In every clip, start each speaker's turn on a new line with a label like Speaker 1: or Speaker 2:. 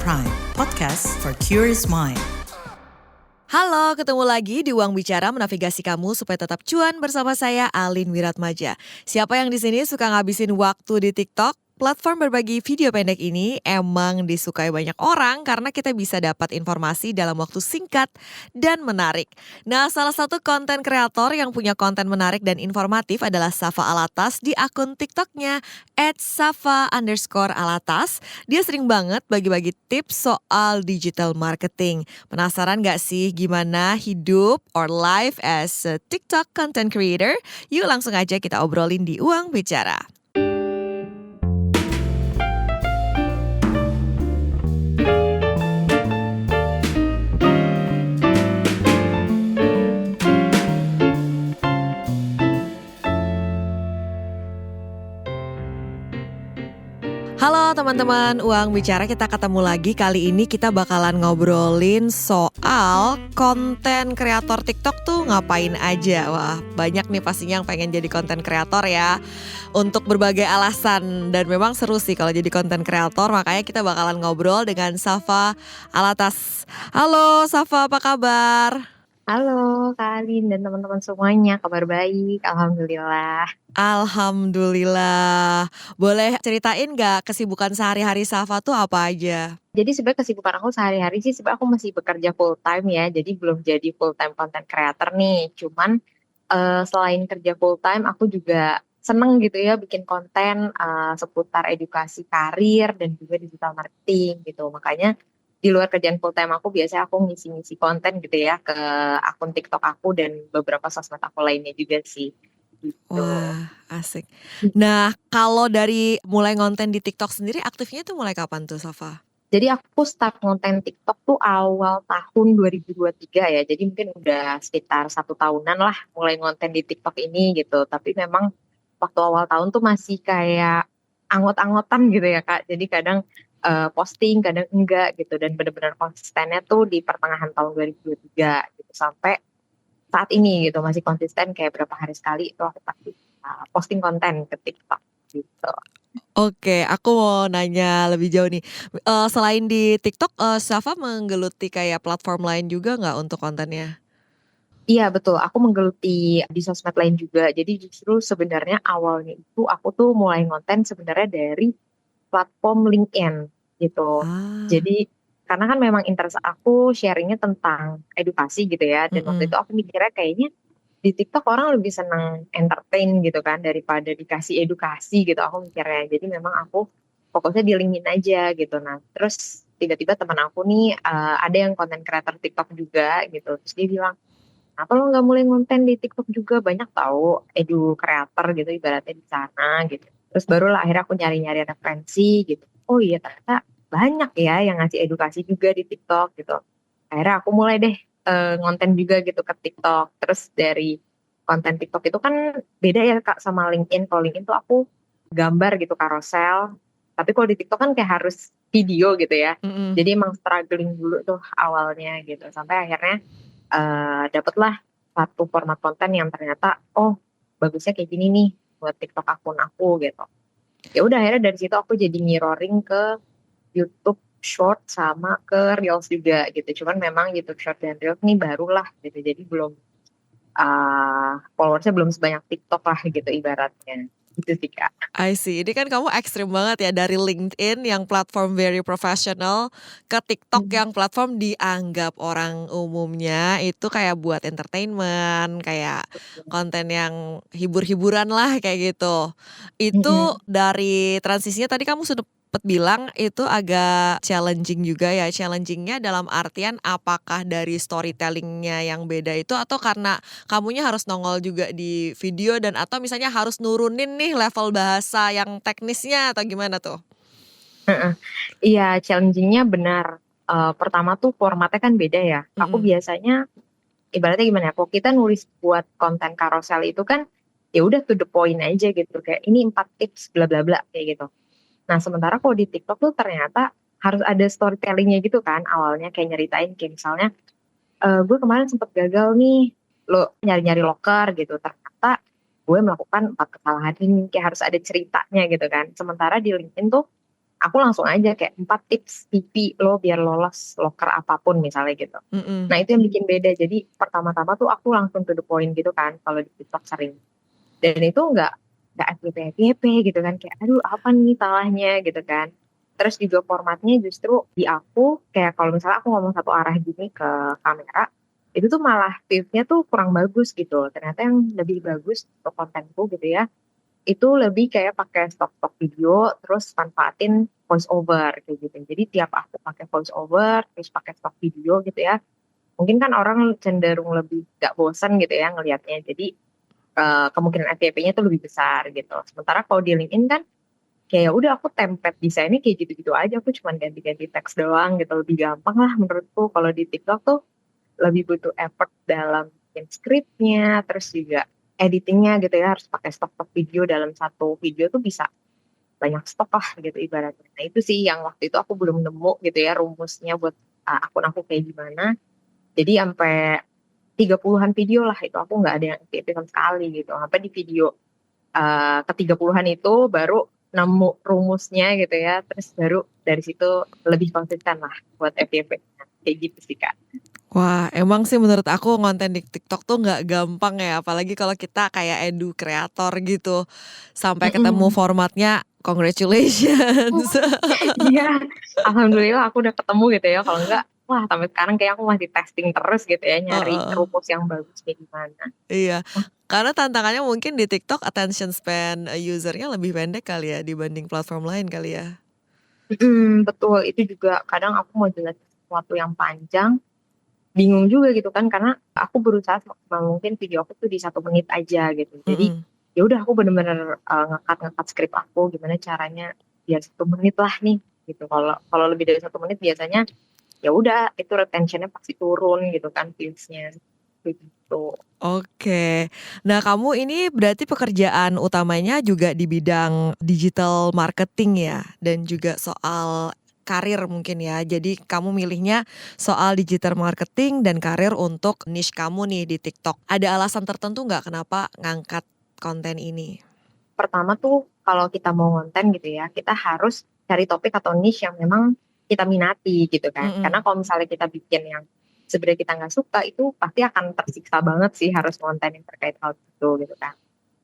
Speaker 1: Prime, podcast for curious mind.
Speaker 2: Halo, ketemu lagi di Uang Bicara menavigasi kamu supaya tetap cuan bersama saya Alin Wiratmaja. Siapa yang di sini suka ngabisin waktu di TikTok? Platform berbagi video pendek ini emang disukai banyak orang karena kita bisa dapat informasi dalam waktu singkat dan menarik. Nah, salah satu konten kreator yang punya konten menarik dan informatif adalah Safa Alatas di akun TikToknya @safa_alatas. Dia sering banget bagi-bagi tips soal digital marketing. Penasaran gak sih gimana hidup or life as a TikTok content creator? Yuk langsung aja kita obrolin di Uang Bicara. Halo teman-teman, Uang Bicara kita ketemu lagi. Kali ini kita bakalan ngobrolin soal konten kreator TikTok tuh ngapain aja. Wah, banyak nih pastinya yang pengen jadi konten kreator ya. Untuk berbagai alasan, dan memang seru sih kalau jadi konten kreator. Makanya kita bakalan ngobrol dengan Safa Alatas. Halo Safa, apa kabar?
Speaker 3: Halo Kak Alin dan teman-teman semuanya, kabar baik, alhamdulillah.
Speaker 2: Alhamdulillah. Boleh ceritain gak kesibukan sehari-hari Safa tuh apa aja?
Speaker 3: Jadi sebenarnya kesibukan aku sehari-hari sih sebenarnya aku masih bekerja full time ya, jadi belum jadi full time content creator nih. Cuman selain kerja full time aku juga seneng gitu ya bikin konten seputar edukasi karir dan juga digital marketing gitu. Makanya di luar kerjaan full time aku biasanya aku ngisi-ngisi konten gitu ya ke akun TikTok aku dan beberapa sosmed aku lainnya juga sih. Gitu.
Speaker 2: Wah, asik. Nah, kalau dari mulai ngonten di TikTok sendiri aktifnya tuh mulai kapan tuh, Safa?
Speaker 3: Jadi aku start konten TikTok tuh awal tahun 2023 ya. Jadi mungkin udah sekitar 1 tahunan lah mulai ngonten di TikTok ini gitu. Tapi memang waktu awal tahun tuh masih kayak anggot-anggotan gitu ya Kak. Jadi kadang posting, kadang enggak gitu. Dan benar-benar konsistennya tuh di pertengahan tahun 2023 gitu. Sampai saat ini gitu masih konsisten kayak berapa hari sekali itu aku pasti posting konten ke TikTok gitu.
Speaker 2: Oke, aku mau nanya lebih jauh nih. Selain di TikTok, Safa menggeluti kayak platform lain juga nggak untuk kontennya?
Speaker 3: Iya betul, aku menggeluti di sosmed lain juga. Jadi justru sebenarnya awalnya itu aku tuh mulai ngonten sebenarnya dari platform LinkedIn gitu.
Speaker 2: Ah,
Speaker 3: Jadi karena kan memang interest aku sharingnya tentang edukasi gitu ya. Dan waktu
Speaker 2: mm-mm.
Speaker 3: itu aku mikirnya kayaknya di TikTok orang lebih senang entertain gitu kan daripada dikasih edukasi gitu. Aku mikirnya. Jadi memang aku fokusnya di LinkedIn aja gitu. Nah terus tiba-tiba teman aku nih ada yang konten creator TikTok juga gitu. Terus dia bilang, "Kenapa lo nggak mulai ngonten di TikTok juga? Banyak tahu edu creator gitu ibaratnya di sana gitu." Terus barulah akhirnya aku nyari-nyari referensi gitu. Oh iya ternyata banyak ya yang ngasih edukasi juga di TikTok gitu. Akhirnya aku mulai deh ngonten juga gitu ke TikTok. Terus dari konten TikTok itu kan beda ya Kak sama LinkedIn. Kalau LinkedIn tuh aku gambar gitu karosel. Tapi kalau di TikTok kan kayak harus video gitu ya.
Speaker 2: Mm-mm.
Speaker 3: Jadi emang struggling dulu tuh awalnya gitu. Sampai akhirnya dapatlah satu format konten yang ternyata, oh bagusnya kayak gini nih buat TikTok akun aku gitu. Ya udah akhirnya dari situ aku jadi mirroring ke YouTube Short sama ke Reels juga gitu. Cuman memang YouTube Short dan Reels nih barulah gitu. Jadi belum followersnya belum sebanyak TikTok lah gitu ibaratnya. Gitu sih Kak.
Speaker 2: I see. Ini kan kamu ekstrim banget ya dari LinkedIn yang platform very professional ke TikTok
Speaker 3: Mhm.
Speaker 2: yang platform dianggap orang umumnya itu kayak buat entertainment, kayak konten yang hibur-hiburan lah kayak gitu. Itu
Speaker 3: Mhm.
Speaker 2: dari transisinya tadi kamu sudah bilang itu agak challenging juga ya. Challengingnya dalam artian apakah dari storytellingnya yang beda itu atau karena kamunya harus nongol juga di video dan atau misalnya harus nurunin nih level bahasa yang teknisnya atau gimana tuh?
Speaker 3: Heeh. Iya challenging-nya benar. Pertama tuh formatnya kan beda ya. Aku
Speaker 2: Mhm.
Speaker 3: biasanya ibaratnya gimana ya, kalau kita nulis buat konten karosel itu kan ya udah to the point aja gitu kayak ini 4 tips bla bla bla kayak gitu. Nah, sementara kalau di TikTok tuh ternyata harus ada storytelling-nya gitu kan awalnya kayak nyeritain kayak misalnya gue kemarin sempet gagal nih lo nyari-nyari loker gitu. Ternyata gue melakukan 4 kesalahan ini kayak harus ada ceritanya gitu kan. Sementara di LinkedIn tuh aku langsung aja kayak 4 tips TP lo biar lolos loker apapun misalnya gitu.
Speaker 2: Mhm.
Speaker 3: Nah itu yang bikin beda, jadi pertama-tama tuh aku langsung to the point gitu kan kalau di TikTok sering. Dan itu nggak FYP gitu kan, kayak aduh apa nih salahnya gitu kan. Terus juga formatnya justru di aku kayak kalau misalnya aku ngomong satu arah gini ke kamera, itu tuh malah view-nya tuh kurang bagus gitu. Ternyata yang lebih bagus untuk kontenku gitu ya, itu lebih kayak pakai stock video terus manfaatin voice over kayak gitu. Jadi tiap aku pakai voice over terus pakai stock video gitu ya, mungkin kan orang cenderung lebih gak bosan gitu ya ngelihatnya. Jadi kemungkinan FYP-nya tuh lebih besar gitu. Sementara kalau di LinkedIn kan kayak ya udah aku template desainnya kayak gitu-gitu aja, aku cuman ganti-ganti teks doang gitu, lebih gampang lah menurutku. Kalau di TikTok tuh lebih butuh effort dalam bikin skripnya, terus juga editingnya gitu ya, harus pakai stok-stok video, dalam satu video tuh bisa banyak stok lah gitu ibaratnya. Nah itu sih yang waktu itu aku belum nemu gitu ya rumusnya buat akun aku kayak gimana. Jadi sampai 30-an video lah itu aku nggak ada yang FYP sama sekali gitu. Sampai di video ke-30-an itu baru nemu rumusnya gitu ya, terus baru dari situ lebih konsisten lah buat FYP. Kayak gitu sih Kak.
Speaker 2: Wah, emang sih menurut aku konten di TikTok tuh nggak gampang ya, apalagi kalau kita kayak edu kreator gitu. Sampai ketemu
Speaker 3: Mhm.
Speaker 2: formatnya, congratulations.
Speaker 3: Iya, alhamdulillah aku udah ketemu gitu ya, kalau enggak, wah sampai sekarang kayak aku masih testing terus gitu ya, nyari
Speaker 2: Heeh,
Speaker 3: rumus yang bagus kayak gimana.
Speaker 2: iya. Karena tantangannya mungkin di TikTok attention span, user-nya lebih pendek kali ya dibanding platform lain kali ya?
Speaker 3: Betul, itu juga kadang aku mau jelasin sesuatu yang panjang, bingung juga gitu kan, karena aku berusaha semaksimal mungkin video aku tuh di 1 menit aja gitu. Jadi,
Speaker 2: Mhm.
Speaker 3: ya udah aku bener-bener, nge-cut skrip aku gimana caranya biar 1 menit lah nih, gitu. Kalau kalau lebih dari 1 menit biasanya, ya udah itu retention-nya pasti turun gitu kan views-nya, begitu.
Speaker 2: Oke. Nah, kamu ini berarti pekerjaan utamanya juga di bidang digital marketing ya? Dan juga soal karir mungkin ya? Jadi kamu milihnya soal digital marketing dan karir untuk niche kamu nih di TikTok. Ada alasan tertentu nggak kenapa ngangkat konten ini?
Speaker 3: Pertama tuh kalau kita mau konten gitu ya, kita harus cari topik atau niche yang memang kita minati gitu kan. Karena
Speaker 2: Mhm.
Speaker 3: kalau misalnya kita bikin yang sebenarnya kita nggak suka, itu pasti akan tersiksa banget sih harus konten yang terkait hal itu gitu kan.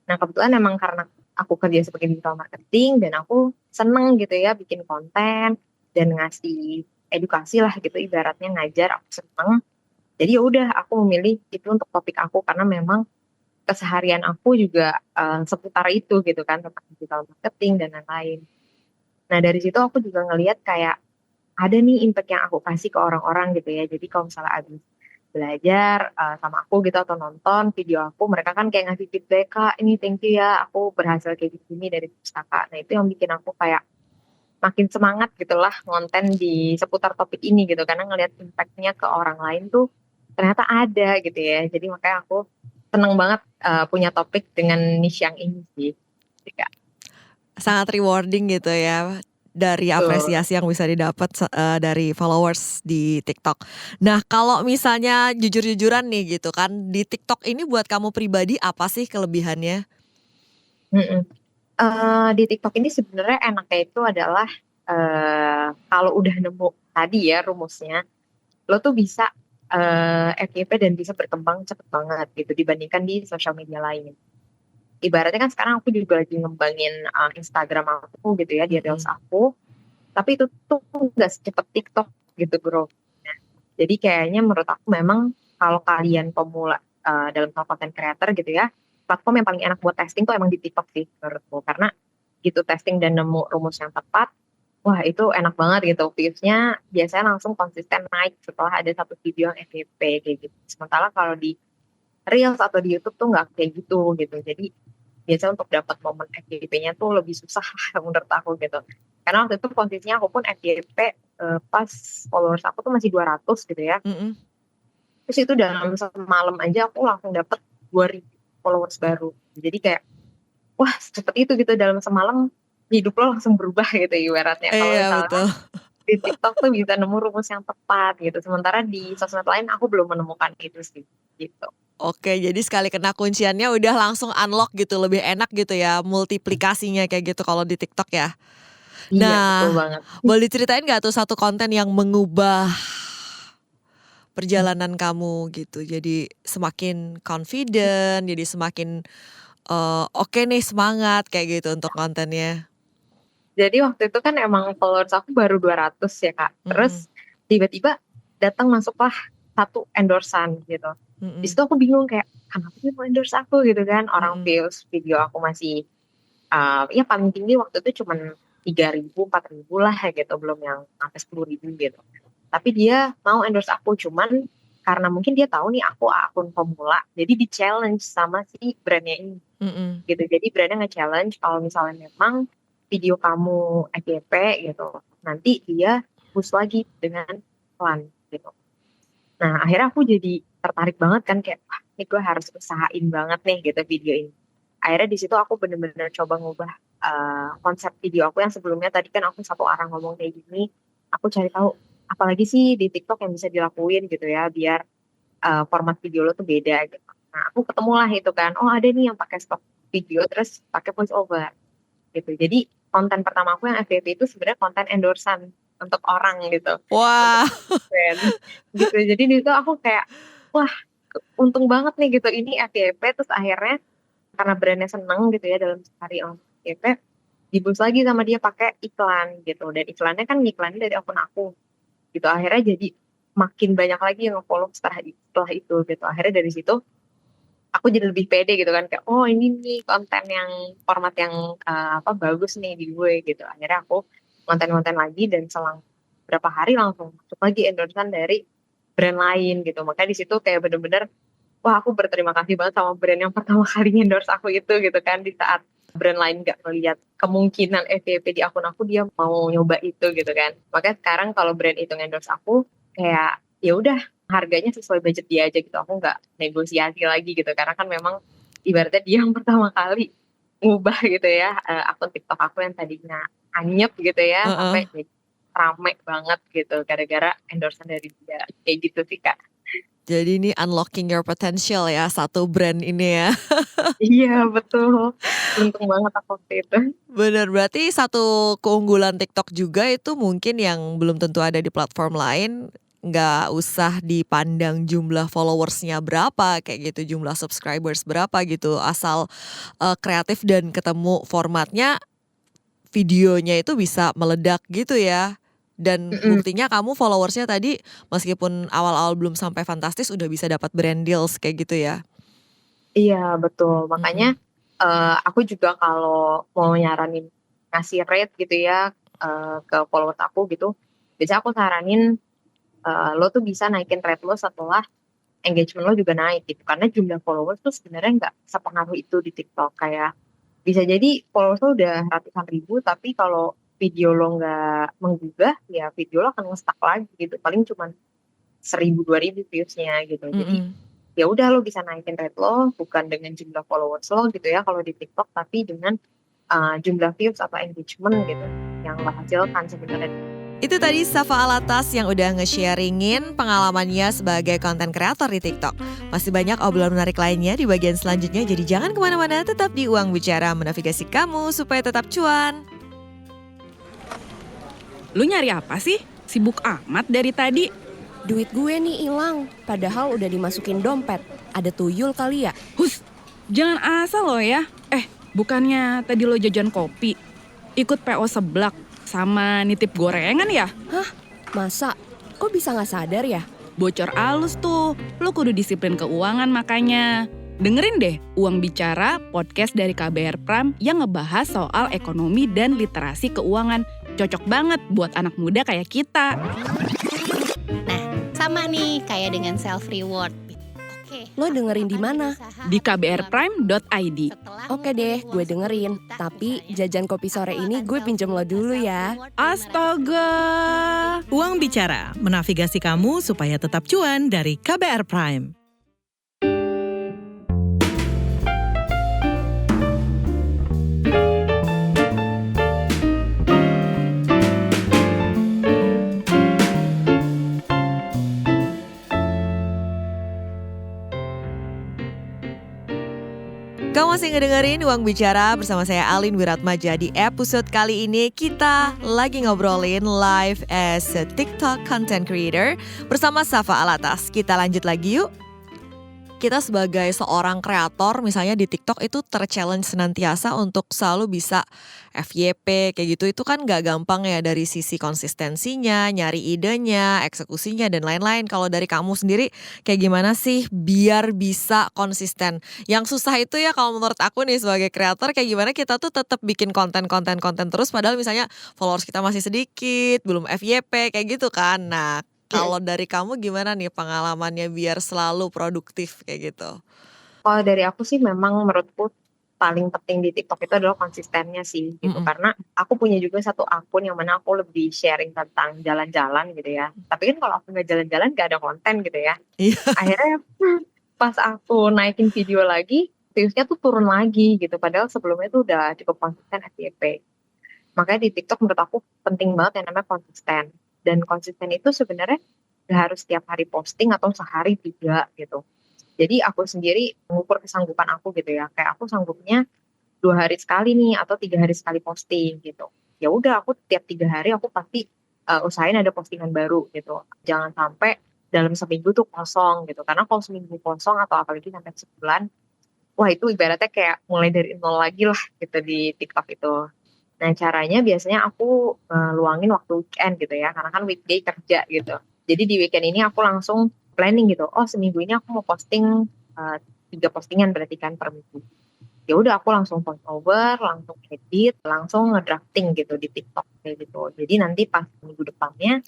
Speaker 3: Nah kebetulan emang karena aku kerja sebagai digital marketing dan aku seneng gitu ya bikin konten dan ngasih edukasi lah gitu, ibaratnya ngajar, aku seneng. Jadi ya udah aku memilih itu untuk topik aku karena memang keseharian aku juga, seputar itu gitu kan, tentang digital marketing dan lain-lain. Nah dari situ aku juga ngelihat kayak, ada nih impact yang aku kasih ke orang-orang gitu ya. Jadi kalau misalnya habis belajar, sama aku gitu atau nonton video aku, mereka kan kayak ngasih feedback, "Kak ini thank you ya, aku berhasil kayak gini dari tips Kakak." Nah itu yang bikin aku kayak makin semangat gitulah ngonten di seputar topik ini gitu, karena ngelihat impact-nya ke orang lain tuh ternyata ada gitu ya. Jadi makanya aku seneng banget, punya topik dengan niche yang ini sih, gitu Kak.
Speaker 2: Sangat rewarding gitu ya, dari
Speaker 3: Betul.
Speaker 2: apresiasi yang bisa didapat dari followers di TikTok. Nah, kalau misalnya jujur-jujuran nih gitu kan, di TikTok ini buat kamu pribadi apa sih kelebihannya?
Speaker 3: Mhm. Di TikTok ini sebenarnya enaknya itu adalah, kalau udah nemu tadi ya rumusnya, lo tuh bisa, FYP dan bisa berkembang cepet banget gitu dibandingkan di sosial media lain. Ibaratnya kan sekarang aku juga lagi ngembangin, Instagram aku gitu ya, di reels
Speaker 2: Mhm.
Speaker 3: aku, tapi itu tuh nggak secepat TikTok gitu growth-nya. Jadi kayaknya menurut aku memang kalau kalian pemula, dalam hal content creator gitu ya, platform yang paling enak buat testing tuh emang di TikTok sih menurutku. Karena gitu testing dan nemu rumus yang tepat, wah itu enak banget gitu, views-nya biasanya langsung konsisten naik setelah ada satu video yang FYP kayak gitu. Sementara kalau di reels atau di YouTube tuh nggak kayak gitu, gitu. Jadi biasanya untuk dapat momen FYP-nya tuh lebih susah lah menurut aku gitu. Karena waktu itu posisinya aku pun FYP, pas followers aku tuh masih 200 gitu ya.
Speaker 2: Mhm.
Speaker 3: Terus itu dalam semalam aja aku langsung dapet 2.000 followers baru. Jadi kayak, wah secepat itu gitu dalam semalam hidup lo langsung berubah gitu ibaratnya. Kalau
Speaker 2: Iya
Speaker 3: misalnya
Speaker 2: betul.
Speaker 3: di TikTok tuh bisa nemu rumus yang tepat gitu. Sementara di sosmed lain aku belum menemukan itu sih, gitu.
Speaker 2: Oke, jadi sekali kena kunciannya udah langsung unlock gitu, lebih enak gitu ya multiplikasinya kayak gitu kalau di TikTok ya?
Speaker 3: Iya betul
Speaker 2: Nah,
Speaker 3: banget.
Speaker 2: boleh diceritain nggak tuh satu konten yang mengubah perjalanan kamu gitu? Jadi semakin confident, jadi semakin oke nih semangat kayak gitu untuk kontennya.
Speaker 3: Jadi waktu itu kan emang followers aku baru 200 ya Kak,
Speaker 2: Mhm,
Speaker 3: terus tiba-tiba masuklah satu endorse-an gitu. Di
Speaker 2: mhm,
Speaker 3: situ aku bingung kayak, "Kenapa dia mau endorse aku?" Gitu kan, orang
Speaker 2: mhm,
Speaker 3: views video aku masih, ya paling tinggi waktu itu cuman 3.000 4.000 lah ya gitu, belum yang sampai 10.000 gitu. Tapi dia mau endorse aku, cuman karena mungkin dia tahu nih aku akun pemula, jadi di-challenge sama si brand-nya ini.
Speaker 2: mhm,
Speaker 3: Gitu. Jadi brand-nya nge-challenge kalau misalnya memang video kamu FYP gitu, nanti dia push lagi dengan iklan gitu. Nah akhirnya aku jadi tertarik banget kan kayak, "Wah ini gue harus usahain banget nih gitu video ini." Akhirnya di situ aku bener-bener coba ngubah, konsep video aku yang sebelumnya tadi kan aku satu arah ngomong kayak gini, aku cari tahu apalagi sih di TikTok yang bisa dilakuin gitu ya biar, format video lo tuh beda gitu. Nah aku ketemulah itu kan, oh ada nih yang pakai stock video terus pakai voice over gitu. Jadi konten pertama aku yang FYP itu sebenarnya konten endorse-an untuk orang gitu, untuk
Speaker 2: wah,
Speaker 3: brand gitu. Jadi di situ aku kayak, wah untung banget nih gitu ini FYP terus akhirnya karena brand-nya seneng gitu ya dalam sehari langsung FYP, di-boost lagi sama dia pakai iklan gitu dan iklannya kan ngiklannya dari akun aku gitu. Akhirnya jadi makin banyak lagi yang nge-follow setelah itu gitu. Akhirnya dari situ aku jadi lebih pede gitu kan kayak, "Oh ini nih konten yang format yang, bagus nih di gue," gitu. Akhirnya aku konten-konten lagi dan selang berapa hari langsung masuk lagi endorse-an dari brand lain gitu. Makanya di situ kayak bener-bener, wah aku berterima kasih banget sama brand yang pertama kali endorse aku itu gitu kan, di saat brand lain nggak ngelihat kemungkinan FYP di akun aku, dia mau nyoba itu gitu kan. Makanya sekarang kalau brand itu endorse aku, kayak ya udah harganya sesuai budget dia aja gitu, aku nggak negosiasi lagi gitu. Karena kan memang ibaratnya dia yang pertama kali ngubah gitu ya, akun TikTok aku yang tadinya anyep gitu ya,
Speaker 2: heeh.
Speaker 3: sampai jadi rame banget gitu gara-gara endorse dari dia, kayak gitu sih Kak.
Speaker 2: Jadi ini unlocking your potential ya satu brand ini ya.
Speaker 3: Iya betul, beruntung banget aku waktu itu.
Speaker 2: Bener, berarti satu keunggulan TikTok juga itu mungkin yang belum tentu ada di platform lain, nggak usah dipandang jumlah followersnya berapa kayak gitu, jumlah subscribers berapa gitu, asal, kreatif dan ketemu formatnya, videonya itu bisa meledak gitu ya. Dan
Speaker 3: Mhm,
Speaker 2: buktinya kamu followersnya tadi meskipun awal-awal belum sampai fantastis udah bisa dapat brand deals kayak gitu ya?
Speaker 3: iya betul makanya,
Speaker 2: Mhm,
Speaker 3: aku juga kalau mau nyaranin ngasih rate gitu ya, ke followers aku gitu, biasanya aku saranin, lo tuh bisa naikin rate lo setelah engagement lo juga naik gitu, karena jumlah followers tuh sebenarnya nggak sepengaruh itu di TikTok. Kayak bisa jadi followers lo udah ratusan ribu, tapi kalau video lo nggak menggugah, ya video lo akan nge-stuck lagi gitu, paling cuman 1.000 2.000 views-nya gitu. Jadi
Speaker 2: mhm.
Speaker 3: ya udah lo bisa naikin rate lo bukan dengan jumlah followers lo gitu ya kalau di TikTok, tapi dengan, jumlah views atau engagement gitu yang lo hasilkan sebenarnya.
Speaker 2: Itu tadi Safa Alatas yang udah nge-sharingin pengalamannya sebagai konten kreator di TikTok. Masih banyak obrolan menarik lainnya di bagian selanjutnya, jadi jangan kemana-mana, tetap di Uang Bicara menavigasi kamu supaya tetap cuan.
Speaker 4: Lu nyari apa sih? Sibuk amat dari tadi.
Speaker 5: Duit gue nih hilang, padahal udah dimasukin dompet. Ada tuyul kali ya?
Speaker 4: Hus, jangan asal lo ya. Bukannya tadi lo jajan kopi, ikut PO seblak, sama nitip gorengan ya?
Speaker 5: Hah? Masa? Kok bisa nggak sadar ya?
Speaker 4: Bocor alus tuh, lo kudu disiplin keuangan makanya. Dengerin deh Uang Bicara, podcast dari KBR Prime yang ngebahas soal ekonomi dan literasi keuangan. Cocok banget buat anak muda kayak kita.
Speaker 6: Sama nih kayak dengan self reward. Oke.
Speaker 5: Lo dengerin di mana?
Speaker 4: Di kbrprime.id.
Speaker 5: Oke deh, gue dengerin. Tapi jajan kopi sore ini gue pinjem lo dulu ya.
Speaker 4: Astaga.
Speaker 1: Uang Bicara, menavigasi kamu supaya tetap cuan dari KBR Prime.
Speaker 2: Kamu masih ngedengerin Uang Bicara bersama saya Alin Wiratmaja. Di episode kali ini kita lagi ngobrolin live as a TikTok content creator bersama Safa Alatas. Kita lanjut lagi yuk. Kita sebagai seorang kreator misalnya di TikTok itu ter-challenge senantiasa untuk selalu bisa FYP kayak gitu. Itu kan gak gampang ya dari sisi konsistensinya, nyari idenya, eksekusinya dan lain-lain. Kalau dari kamu sendiri kayak gimana sih biar bisa konsisten? Yang susah itu ya kalau menurut aku nih sebagai kreator kayak gimana kita tuh tetap bikin konten terus padahal misalnya followers kita masih sedikit, belum FYP kayak gitu kan. Nah, kalau dari kamu gimana nih pengalamannya biar selalu produktif kayak gitu?
Speaker 3: Kalau dari aku sih memang menurutku paling penting di TikTok itu adalah konsistennya sih gitu. Karena aku punya juga satu akun yang mana aku lebih sharing tentang jalan-jalan gitu ya. Tapi kan kalau aku nggak jalan-jalan nggak ada konten gitu ya.
Speaker 2: Iya.
Speaker 3: Akhirnya pas aku naikin video lagi, viewsnya tuh turun lagi gitu. Padahal sebelumnya tuh udah cukup konsisten FYP. Makanya di TikTok menurut aku penting banget yang namanya konsisten. Dan konsisten itu sebenarnya gak harus setiap hari posting atau sehari 3 gitu. Jadi aku sendiri mengukur kesanggupan aku gitu ya. Kayak aku sanggupnya 2 hari sekali nih atau 3 hari sekali posting gitu. Ya udah aku tiap 3 hari aku pasti usahain ada postingan baru gitu. Jangan sampai dalam seminggu tuh kosong gitu. Karena kalau seminggu kosong atau apalagi sampai sebulan, wah itu ibaratnya kayak mulai dari nol lagi lah gitu di TikTok itu. Nah caranya biasanya aku luangin waktu weekend gitu ya, karena kan weekday kerja gitu. Jadi di weekend ini aku langsung planning gitu, oh seminggu ini aku mau posting 3 postingan berarti kan per minggu. Ya udah aku langsung voice over, langsung edit, langsung ngedrafting gitu di TikTok kayak gitu. Jadi nanti pas minggu depannya,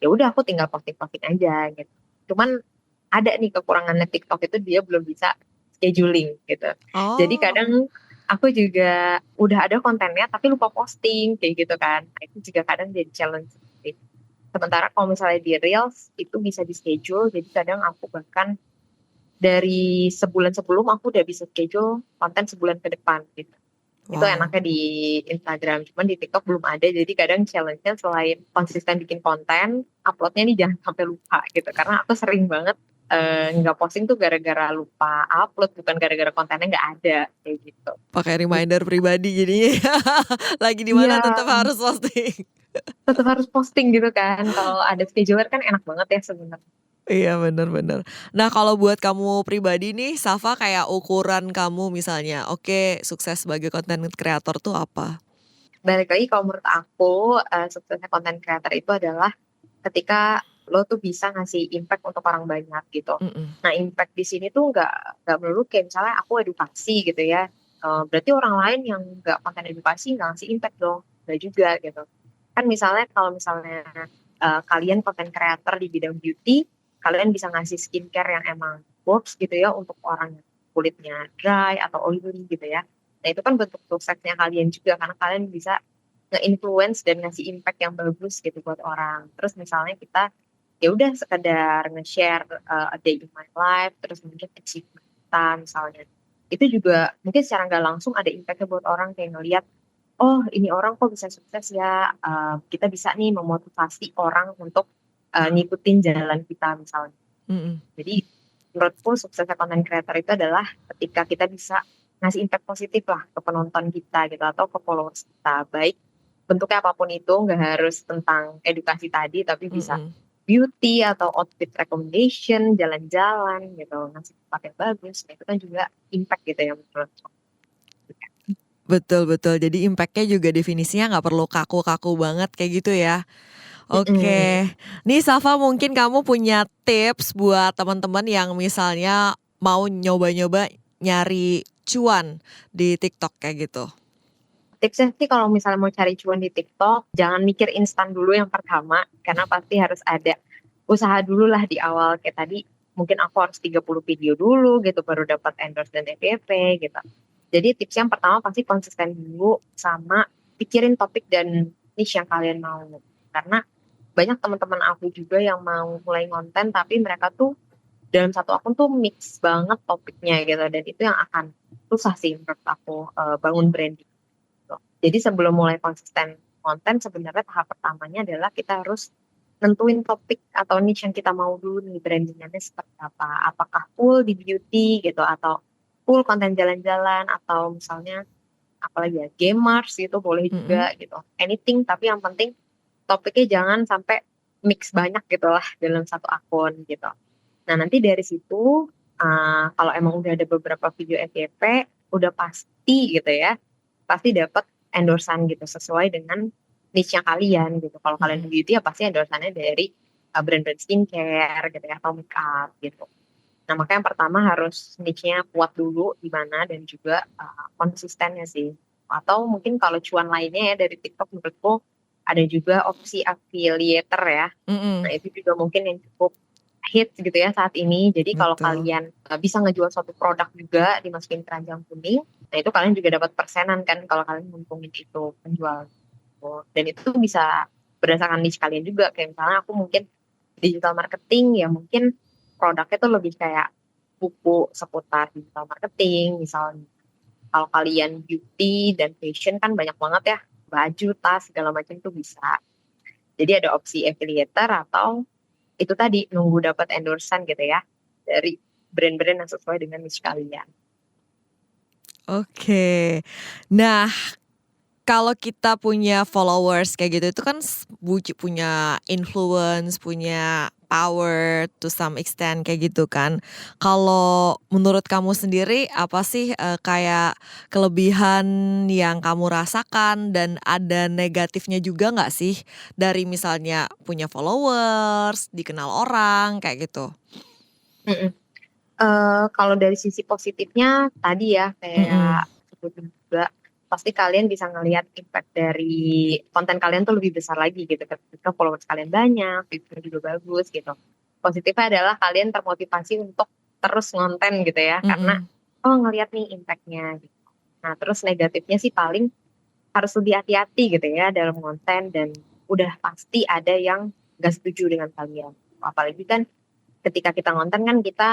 Speaker 3: ya udah aku tinggal posting-posting aja gitu. Cuman ada nih kekurangannya TikTok itu dia belum bisa scheduling gitu. Jadi kadang aku juga udah ada kontennya tapi lupa posting kayak gitu kan. Nah, itu juga kadang jadi challenge. Sementara kalau misalnya di Reels itu bisa di schedule, jadi kadang aku bahkan dari sebulan sebelum aku udah bisa schedule konten sebulan ke depan gitu. Itu enaknya di Instagram, cuman di TikTok belum ada. Jadi kadang challenge-nya selain konsisten bikin konten, uploadnya nih jangan sampai lupa gitu. Karena aku sering banget nggak posting tuh gara-gara lupa upload, bukan gara-gara kontennya nggak ada kayak gitu.
Speaker 2: Pakai reminder pribadi jadinya ya. Lagi di mana
Speaker 3: Iya.
Speaker 2: tetap harus posting.
Speaker 3: Tetap harus posting gitu kan. Kalau ada scheduler kan enak banget ya sebenarnya.
Speaker 2: Iya benar-benar. Nah kalau buat kamu pribadi nih Safa kayak ukuran kamu misalnya, oke sukses sebagai content creator tuh apa?
Speaker 3: Balik lagi kalau menurut aku suksesnya content creator itu adalah ketika lo tuh bisa ngasih impact untuk orang banyak gitu. Nah impact di sini tuh nggak melulu kayak misalnya aku edukasi gitu ya. Berarti orang lain yang nggak konten edukasi nggak ngasih impact dong, nggak juga gitu. Kan misalnya kalau misalnya kalian content creator di bidang beauty, kalian bisa ngasih skincare yang emang works gitu ya untuk orang yang kulitnya dry atau oily gitu ya. Nah itu kan bentuk suksesnya kalian juga karena kalian bisa nge-influence dan ngasih impact yang bagus gitu buat orang. Terus misalnya kita ya udah sekedar nge-share a day in my life, terus mungkin achievement kita misalnya. Itu juga mungkin secara nggak langsung ada impactnya buat orang kayak ngelihat, oh ini orang kok bisa sukses ya, kita bisa nih memotivasi orang untuk ngikutin jalan kita misalnya. Jadi menurutku suksesnya content creator itu adalah ketika kita bisa ngasih impact positif lah ke penonton kita gitu atau ke followers kita, baik bentuknya apapun itu, nggak harus tentang edukasi tadi tapi bisa beauty atau outfit recommendation, jalan-jalan gitu, ngasih tempat yang bagus. Nah, itu kan juga impact gitu ya menurutku.
Speaker 2: Betul. Jadi impactnya juga definisinya nggak perlu kaku-kaku banget kayak gitu ya. Oke. Nih Safa mungkin kamu punya tips buat teman-teman yang misalnya mau nyoba-nyoba nyari cuan di TikTok kayak gitu.
Speaker 3: Tipsnya sih kalau misalnya mau cari cuan di TikTok, jangan mikir instan dulu yang pertama, karena pasti harus ada usaha dulu lah di awal. Kayak tadi, mungkin aku harus 30 video dulu gitu, baru dapat endorse dan FYP gitu. Jadi tips yang pertama pasti konsisten dulu, sama pikirin topik dan niche yang kalian mau. Karena banyak teman-teman aku juga yang mau mulai konten, tapi mereka tuh dalam satu akun tuh mix banget topiknya gitu, dan itu yang akan susah sih menurut aku bangun branding. Jadi sebelum mulai konsisten konten, sebenarnya tahap pertamanya adalah kita harus nentuin topik atau niche yang kita mau dulu nih, brandingannya seperti apa. Apakah full di beauty gitu atau full konten jalan-jalan atau misalnya apalagi ya gamers gitu boleh juga gitu. Anything tapi yang penting topiknya jangan sampai mix banyak gitu lah dalam satu akun gitu. Nah nanti dari situ kalau emang udah ada beberapa video FYP udah pasti gitu ya, pasti dapat endorsan gitu sesuai dengan niche-nya kalian gitu. Kalau kalian beauty ya pasti endorsannya dari brand-brand skincare gitu ya atau makeup gitu. Nah makanya yang pertama harus niche-nya kuat dulu di mana dan juga konsistennya sih. Atau mungkin kalau cuan lainnya ya dari TikTok menurutku ada juga opsi affiliator ya. Nah itu juga mungkin yang cukup hits gitu ya saat ini. Jadi kalau
Speaker 2: Betul.
Speaker 3: kalian bisa ngejual suatu produk juga dimasukin keranjang kuning, nah itu kalian juga dapat persenan kan kalau kalian ngumpulin itu penjual. Dan itu bisa berdasarkan niche kalian juga. Kayak misalnya aku mungkin digital marketing ya mungkin produknya tuh lebih kayak buku seputar digital marketing misalnya. Kalau kalian beauty dan fashion kan banyak banget ya, baju, tas, segala macam tuh bisa. Jadi ada opsi affiliator atau itu tadi nunggu dapat endorsan gitu ya dari brand-brand yang sesuai dengan niche kalian.
Speaker 2: Oke. Nah, kalau kita punya followers kayak gitu itu kan punya influence, punya power to some extent kayak gitu kan. Kalau menurut kamu sendiri apa sih kayak kelebihan yang kamu rasakan dan ada negatifnya juga nggak sih dari misalnya punya followers, dikenal orang kayak gitu?
Speaker 3: Kalau dari sisi positifnya tadi ya kayak sebutin juga pasti kalian bisa ngelihat impact dari konten kalian tuh lebih besar lagi gitu ketika followers kalian banyak, video juga bagus gitu. Positifnya adalah kalian termotivasi untuk terus ngonten gitu ya karena ngelihat nih impactnya gitu. Nah terus negatifnya sih paling harus lebih hati-hati gitu ya dalam konten dan udah pasti ada yang gak setuju dengan kalian. Apalagi kan ketika kita ngonten kan kita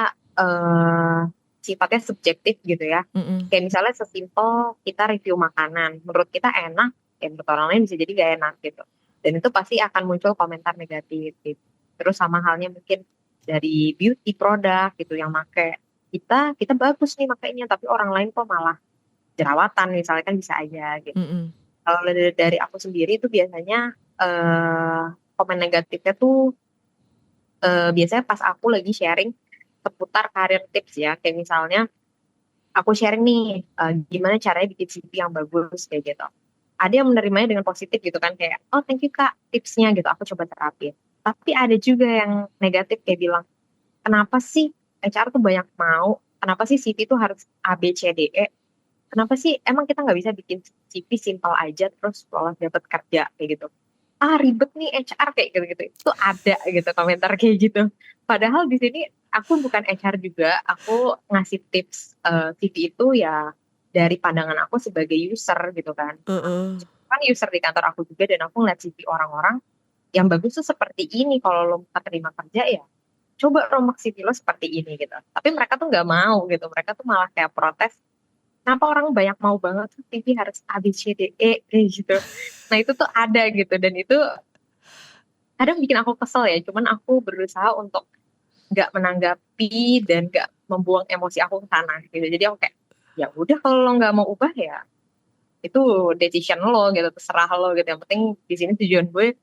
Speaker 3: sifatnya subjektif gitu ya. Kayak misalnya sesimpel kita review makanan, menurut kita enak, ya menurut orang lain bisa jadi gak enak gitu. Dan itu pasti akan muncul komentar negatif gitu. Terus sama halnya mungkin dari beauty produk gitu yang make kita bagus nih makainya, tapi orang lain kok malah jerawatan misalnya kan bisa aja gitu. Kalau dari aku sendiri itu biasanya komen negatifnya tuh biasanya pas aku lagi sharing seputar karir tips ya, kayak misalnya aku sharing nih gimana caranya bikin CV yang bagus kayak gitu. Ada yang menerimanya dengan positif gitu kan kayak oh thank you kak tipsnya gitu aku coba terapin. Tapi ada juga yang negatif kayak bilang kenapa sih HR tuh banyak mau, kenapa sih CV tuh harus A B C D E, kenapa sih emang kita nggak bisa bikin CV simpel aja terus lolos dapat kerja kayak gitu. Ribet nih HR kayak gitu-gitu. Itu ada gitu komentar kayak gitu. Padahal di sini aku bukan HR juga, aku ngasih tips CV itu ya dari pandangan aku sebagai user gitu kan. Kan user di kantor aku juga dan aku ngeliat CV orang-orang yang bagus tuh seperti ini kalau lo terima kerja ya coba rombak CV lo seperti ini gitu. Tapi mereka tuh nggak mau gitu, mereka tuh malah kayak protes kenapa orang banyak mau banget tuh TV harus A, B, C, D, E kayak gitu. Nah itu tuh ada gitu dan itu kadang bikin aku kesel ya. Cuman aku berusaha untuk nggak menanggapi dan nggak membuang emosi aku ke sana gitu. Jadi aku kayak ya udah kalau lo nggak mau ubah ya itu decision lo gitu, terserah lo gitu. Yang penting di sini tujuan gue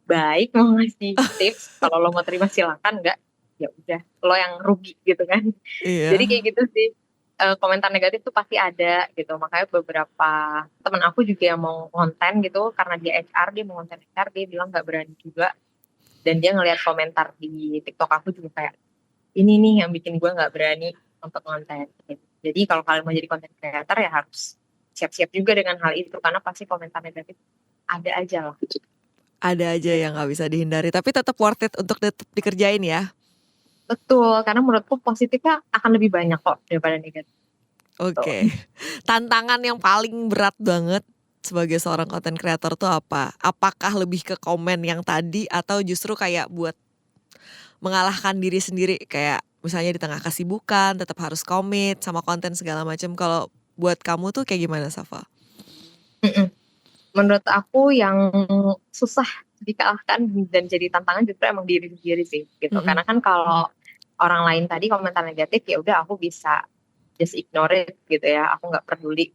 Speaker 3: baik mau ngasih tips. Kalau lo mau terima silakan, nggak ya udah lo yang rugi gitu kan. Jadi kayak gitu sih. Komentar negatif tuh pasti ada gitu, makanya beberapa temen aku juga yang mau konten gitu karena dia HR, dia mau konten HR, dia bilang nggak berani juga dan dia ngelihat komentar di TikTok aku juga kayak ini nih yang bikin gue nggak berani untuk konten gitu. Jadi kalau kalian mau jadi konten creator ya harus siap-siap juga dengan hal itu karena pasti komentar negatif ada aja lah.
Speaker 2: Ada aja yang nggak bisa dihindari, tapi tetap worth it untuk tetap dikerjain ya.
Speaker 3: Betul, karena menurutku positifnya akan lebih banyak kok daripada negatif.
Speaker 2: Oke. Tantangan yang paling berat banget sebagai seorang content creator tuh apa? Apakah lebih ke komen yang tadi atau justru kayak buat mengalahkan diri sendiri kayak misalnya di tengah kesibukan tetap harus komit sama konten segala macam. Kalau buat kamu tuh kayak gimana, Safa?
Speaker 3: Menurut aku yang susah dikalahkan dan jadi tantangan justru emang diri sendiri sih gitu. Karena kan kalau orang lain tadi komentar negatif ya udah aku bisa just ignore it gitu ya, aku nggak peduli.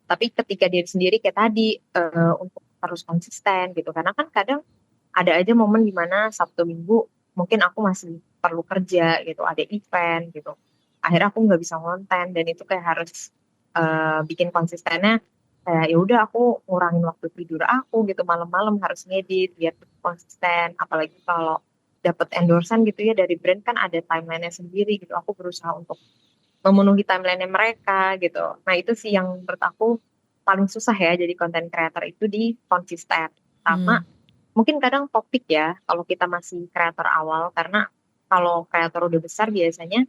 Speaker 3: Tapi ketika diri sendiri kayak tadi, untuk terus konsisten gitu, karena kan kadang ada aja momen di mana Sabtu Minggu mungkin aku masih perlu kerja gitu, ada event gitu. Akhirnya aku nggak bisa ngonten dan itu kayak harus, bikin konsistennya kayak ya udah aku ngurangin waktu tidur aku gitu, malam-malam harus ngedit biar tetap konsisten. Apalagi kalau dapat endorse gitu ya dari brand kan ada timeline-nya sendiri gitu, aku berusaha untuk memenuhi timeline-nya mereka gitu. Nah itu sih yang menurut aku paling susah ya jadi content creator itu di konsisten. Sama
Speaker 2: Hmm.
Speaker 3: mungkin kadang topik ya kalau kita masih kreator awal, karena kalau kreator udah besar biasanya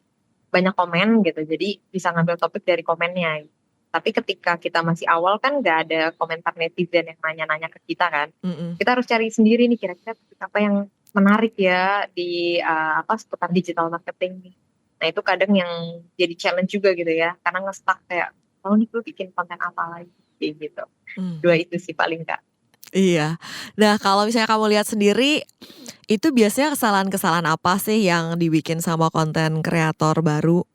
Speaker 3: banyak komen gitu, jadi bisa ngambil topik dari komennya. Tapi ketika kita masih awal kan nggak ada komentar netizen yang nanya-nanya ke kita kan.
Speaker 2: Mm-mm.
Speaker 3: Kita harus cari sendiri nih kira-kira topik apa yang menarik ya di seputar digital marketing nih. Nah itu kadang yang jadi challenge juga gitu ya, karena nge-stuck kayak, "Oh nih gue bikin konten apa lagi?" Kayak gitu.
Speaker 2: Hmm.
Speaker 3: 2 itu sih paling Kak.
Speaker 2: Iya. Nah, kalau misalnya kamu lihat sendiri, itu biasanya kesalahan-kesalahan apa sih yang dibikin sama konten kreator baru?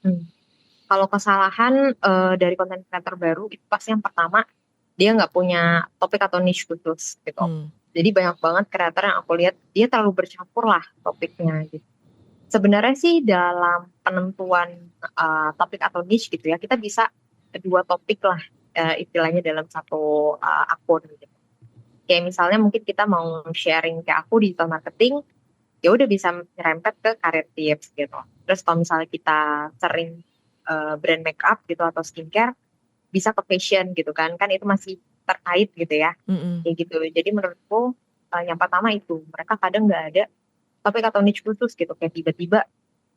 Speaker 3: Mmm. Kalau kesalahan, dari konten kreator baru itu pasti yang pertama, dia nggak punya topik atau niche khusus gitu.
Speaker 2: Hmm.
Speaker 3: Jadi banyak banget kreator yang aku lihat dia terlalu bercampur lah topiknya gitu. Sebenarnya sih dalam penentuan, topik atau niche gitu ya, kita bisa 2 topik lah, istilahnya dalam satu, akun gitu. Kayak misalnya mungkin kita mau sharing kayak aku digital marketing, ya udah bisa nyerempet ke career tips gitu. Terus kalau misalnya kita sering, brand makeup gitu atau skincare, bisa ke fashion gitu kan itu masih terkait gitu ya,
Speaker 2: Mm-mm.
Speaker 3: kayak gitu. Jadi menurutku, yang pertama itu, mereka kadang nggak ada topik atau niche khusus gitu, kayak tiba-tiba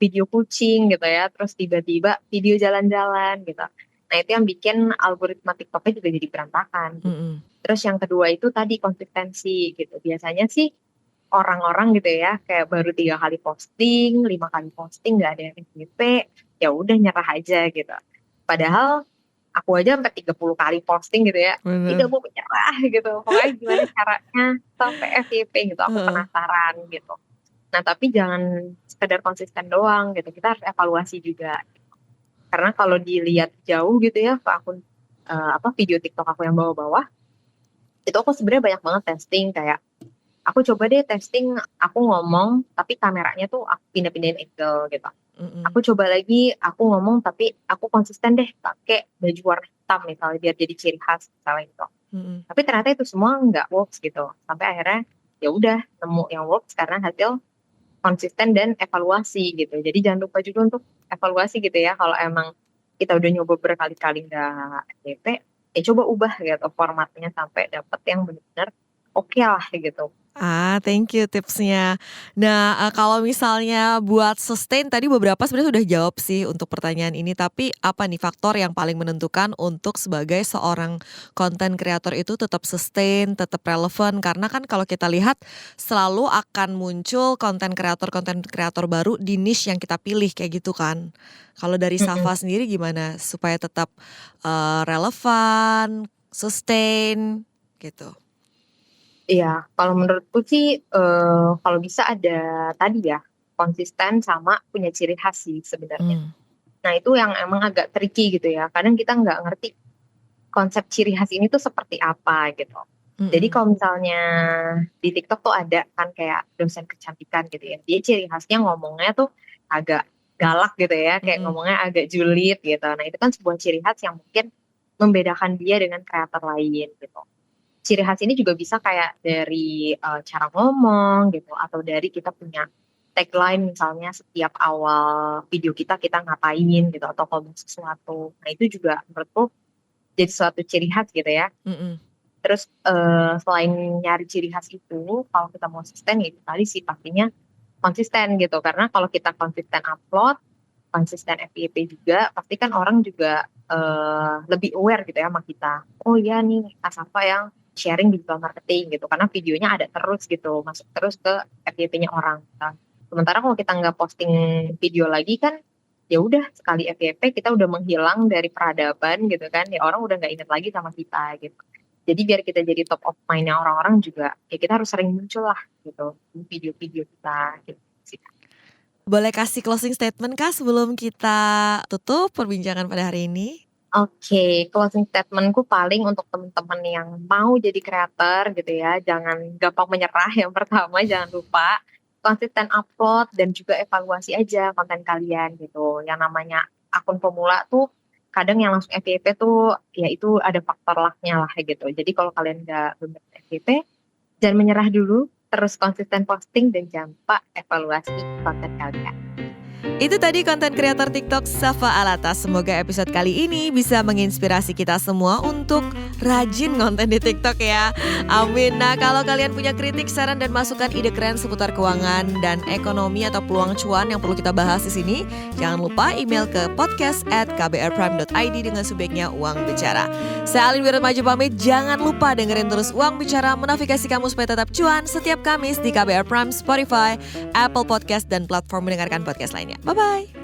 Speaker 3: video kucing gitu ya, terus tiba-tiba video jalan-jalan gitu. Nah itu yang bikin algoritma TikTok-nya juga jadi berantakan gitu.
Speaker 2: Mm-mm.
Speaker 3: Terus yang kedua itu tadi konsistensi gitu, biasanya sih orang-orang gitu ya, kayak baru 3 kali posting, 5 kali posting nggak ada yang FYP, ya udah nyerah aja gitu. Padahal aku aja sampai 30 kali posting gitu ya, tidak
Speaker 2: Bener.
Speaker 3: mau menyerah gitu, pokoknya gimana caranya sampai FYP gitu, aku
Speaker 2: Heeh.
Speaker 3: penasaran gitu. Nah tapi jangan sekedar konsisten doang gitu, kita harus evaluasi juga. Karena kalau dilihat jauh gitu ya ke akun, video TikTok aku yang bawah-bawah, itu aku sebenarnya banyak banget testing kayak aku coba deh testing aku ngomong tapi kameranya tuh aku pindah-pindahin angle gitu.
Speaker 2: Mm-mm.
Speaker 3: Aku coba lagi aku ngomong tapi aku konsisten deh pakai baju warna hitam misalnya biar jadi ciri khas misalnya gitu.
Speaker 2: Mm-mm.
Speaker 3: Tapi ternyata itu semua nggak works gitu. Sampai akhirnya ya udah nemu yang works karena hasil konsisten dan evaluasi gitu. Jadi jangan lupa juga untuk evaluasi gitu ya. Kalau emang kita udah nyoba berkali-kali nggak FYP, ya coba ubah gitu formatnya sampai dapet yang benar-benar oke lah gitu.
Speaker 2: Thank you tipsnya. Nah, kalau misalnya buat sustain tadi beberapa sebenarnya sudah jawab sih untuk pertanyaan ini, tapi apa nih faktor yang paling menentukan untuk sebagai seorang konten kreator itu tetap sustain, tetap relevan? Karena kan kalau kita lihat selalu akan muncul konten kreator baru di niche yang kita pilih kayak gitu kan. Kalau dari
Speaker 3: Mhm.
Speaker 2: Safa sendiri gimana supaya tetap, relevan, sustain, gitu?
Speaker 3: Iya, kalau menurutku sih, kalau bisa ada tadi ya, konsisten sama punya ciri khas sih sebenarnya.
Speaker 2: Mmm.
Speaker 3: Nah itu yang emang agak tricky gitu ya, kadang kita nggak ngerti konsep ciri khas ini tuh seperti apa gitu. Jadi
Speaker 2: Mhm.
Speaker 3: kalau misalnya di TikTok tuh ada kan kayak dosen kecantikan gitu ya, dia ciri khasnya ngomongnya tuh agak galak gitu ya, kayak
Speaker 2: Mhm.
Speaker 3: ngomongnya agak julid gitu. Nah itu kan sebuah ciri khas yang mungkin membedakan dia dengan kreator lain gitu. Ciri khas ini juga bisa kayak dari, cara ngomong gitu atau dari kita punya tagline misalnya setiap awal video kita ngapain gitu atau ngomong sesuatu. Nah itu juga menurutku jadi suatu ciri khas gitu ya.
Speaker 2: Mhm.
Speaker 3: Terus, selain nyari ciri khas itu, kalau kita mau sustain ya itu tadi sih pastinya konsisten gitu. Karena kalau kita konsisten upload, konsisten FYP juga, pasti kan orang juga, lebih aware gitu ya sama kita. Oh iya nih Kak Safa yang sharing digital marketing gitu, karena videonya ada terus gitu, masuk terus ke FYP-nya orang kan. Sementara kalau kita nggak posting video lagi kan, ya udah sekali FYP kita udah menghilang dari peradaban gitu kan, ya orang udah nggak inget lagi sama kita gitu. Jadi biar kita jadi top of mind-nya orang-orang juga, ya kita harus sering muncul lah gitu, di video-video kita gitu sih.
Speaker 2: Boleh kasih closing statement kah sebelum kita tutup perbincangan pada hari ini?
Speaker 3: Oke, closing statementku paling untuk teman-teman yang mau jadi creator gitu ya, jangan gampang menyerah. Yang pertama, jangan lupa konsisten upload dan juga evaluasi aja konten kalian gitu. Yang namanya akun pemula tuh kadang yang langsung FYP tuh ya itu ada faktor luck-nya lah gitu. Jadi kalau kalian nggak bener FYP, jangan menyerah dulu, terus konsisten posting dan jangan lupa evaluasi konten kalian.
Speaker 2: Itu tadi konten kreator TikTok Safa Alata. Semoga episode kali ini bisa menginspirasi kita semua untuk rajin konten di TikTok ya. Amin. Nah, kalau kalian punya kritik, saran dan masukan ide keren seputar keuangan dan ekonomi atau peluang cuan yang perlu kita bahas di sini, jangan lupa email ke podcast@kbrprime.id dengan subjeknya Uang Bicara. Saya Alin Wiratmaja pamit. Jangan lupa dengerin terus Uang Bicara, menavigasi kamu supaya tetap cuan setiap Kamis di KBR Prime, Spotify, Apple Podcast dan platform mendengarkan podcast lainnya. Bye-bye.